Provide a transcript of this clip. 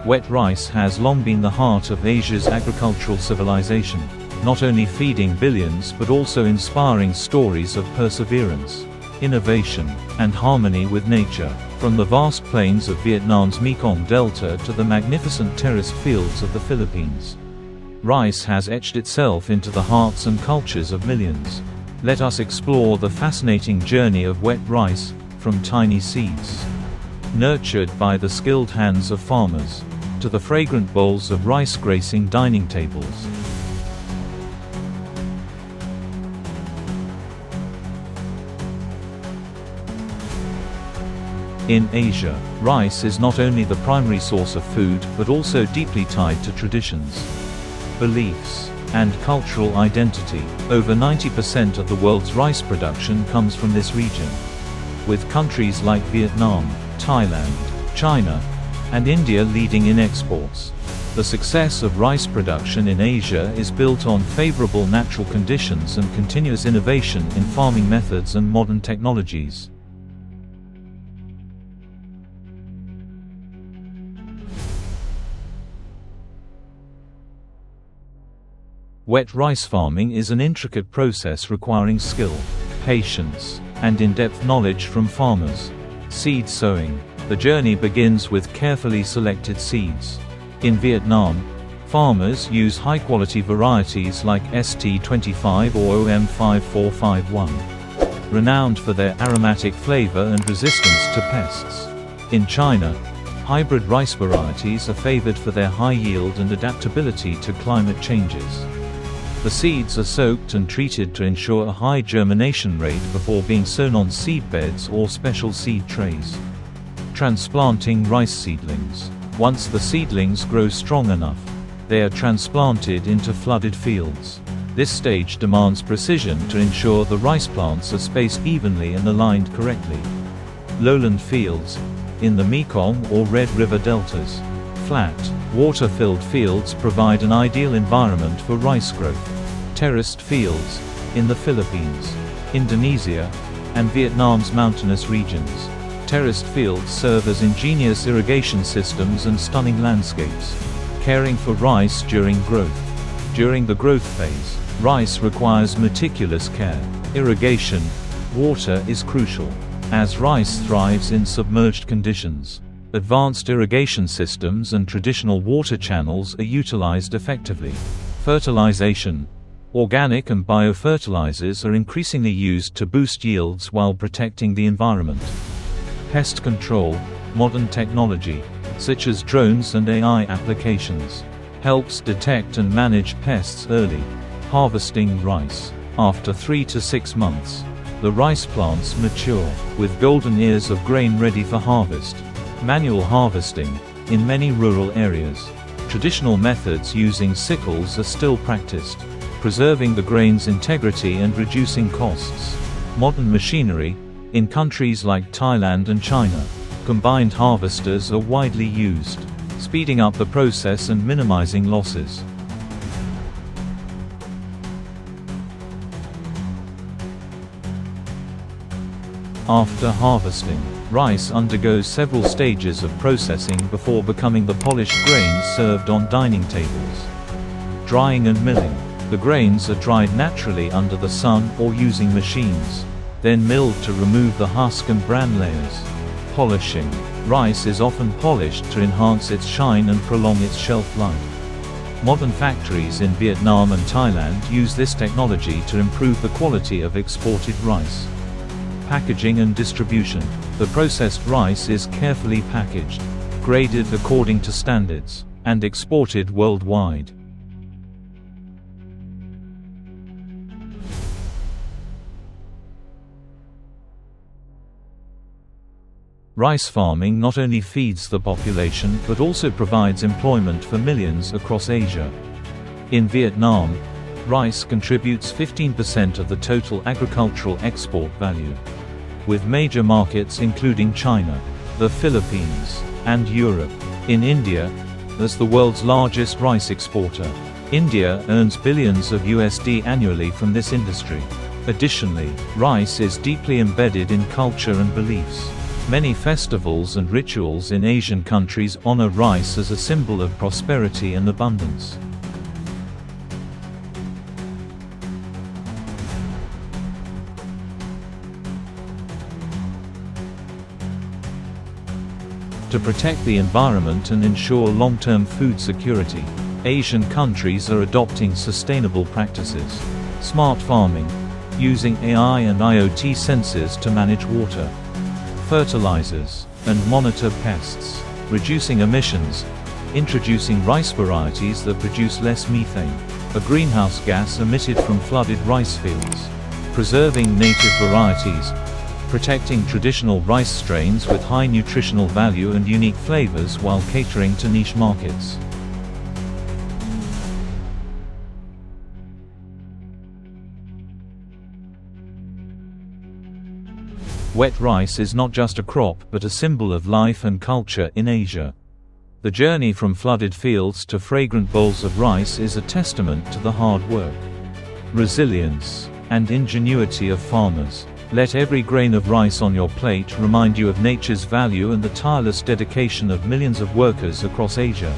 Wet rice has long been the heart of Asia's agricultural civilization, not only feeding billions but also inspiring stories of perseverance, innovation, and harmony with nature. From the vast plains of Vietnam's Mekong Delta to the magnificent terraced fields of the Philippines, rice has etched itself into the hearts and cultures of millions. Let us explore the fascinating journey of wet rice, from tiny seeds, nurtured by the skilled hands of farmers, to the fragrant bowls of rice gracing dining tables. In Asia, rice is not only the primary source of food but also deeply tied to traditions, beliefs, and cultural identity. Over 90% of the world's rice production comes from this region, with countries like Vietnam, Thailand, China, and India leading in exports. The success of rice production in Asia is built on favorable natural conditions and continuous innovation in farming methods and modern technologies. Wet rice farming is an intricate process requiring skill, patience, and in-depth knowledge from farmers. Seed sowing. The journey begins with carefully selected seeds. In Vietnam, farmers use high-quality varieties like ST25 or OM5451, renowned for their aromatic flavor and resistance to pests. In China, hybrid rice varieties are favored for their high yield and adaptability to climate changes. The seeds are soaked and treated to ensure a high germination rate before being sown on seedbeds or special seed trays. Transplanting rice seedlings. Once the seedlings grow strong enough, they are transplanted into flooded fields. This stage demands precision to ensure the rice plants are spaced evenly and aligned correctly. Lowland fields. In the Mekong or Red River deltas, flat, water-filled fields provide an ideal environment for rice growth. Terraced fields. In the Philippines, Indonesia, and Vietnam's mountainous regions, terraced fields serve as ingenious irrigation systems and stunning landscapes. Caring for rice during growth. During the growth phase, rice requires meticulous care. Irrigation. Water is crucial, as rice thrives in submerged conditions. Advanced irrigation systems and traditional water channels are utilized effectively. Fertilization. Organic and biofertilizers are increasingly used to boost yields while protecting the environment. Pest control. Modern technology, such as drones and AI applications, helps detect and manage pests early. Harvesting rice. After 3 to 6 months, the rice plants mature, with golden ears of grain ready for harvest. Manual harvesting. In many rural areas, traditional methods using sickles are still practiced, preserving the grain's integrity and reducing costs. Modern machinery. In countries like Thailand and China, combined harvesters are widely used, speeding up the process and minimizing losses. After harvesting, rice undergoes several stages of processing before becoming the polished grains served on dining tables. Drying and milling. The grains are dried naturally under the sun or using machines, then milled to remove the husk and bran layers. Polishing. Rice is often polished to enhance its shine and prolong its shelf life. Modern factories in Vietnam and Thailand use this technology to improve the quality of exported rice. Packaging and distribution. The processed rice is carefully packaged, graded according to standards, and exported worldwide. Rice farming not only feeds the population but also provides employment for millions across Asia. In Vietnam, rice contributes 15% of the total agricultural export value, with major markets including China, the Philippines, and Europe. In India, as the world's largest rice exporter, India earns billions of USD annually from this industry. Additionally, rice is deeply embedded in culture and beliefs. Many festivals and rituals in Asian countries honor rice as a symbol of prosperity and abundance. To protect the environment and ensure long-term food security, Asian countries are adopting sustainable practices. Smart farming, using AI and IoT sensors to manage water, fertilizers, and monitor pests, reducing emissions, introducing rice varieties that produce less methane, a greenhouse gas emitted from flooded rice fields, preserving native varieties, protecting traditional rice strains with high nutritional value and unique flavors while catering to niche markets. Wet rice is not just a crop but a symbol of life and culture in Asia. The journey from flooded fields to fragrant bowls of rice is a testament to the hard work, resilience, and ingenuity of farmers. Let every grain of rice on your plate remind you of nature's value and the tireless dedication of millions of workers across Asia.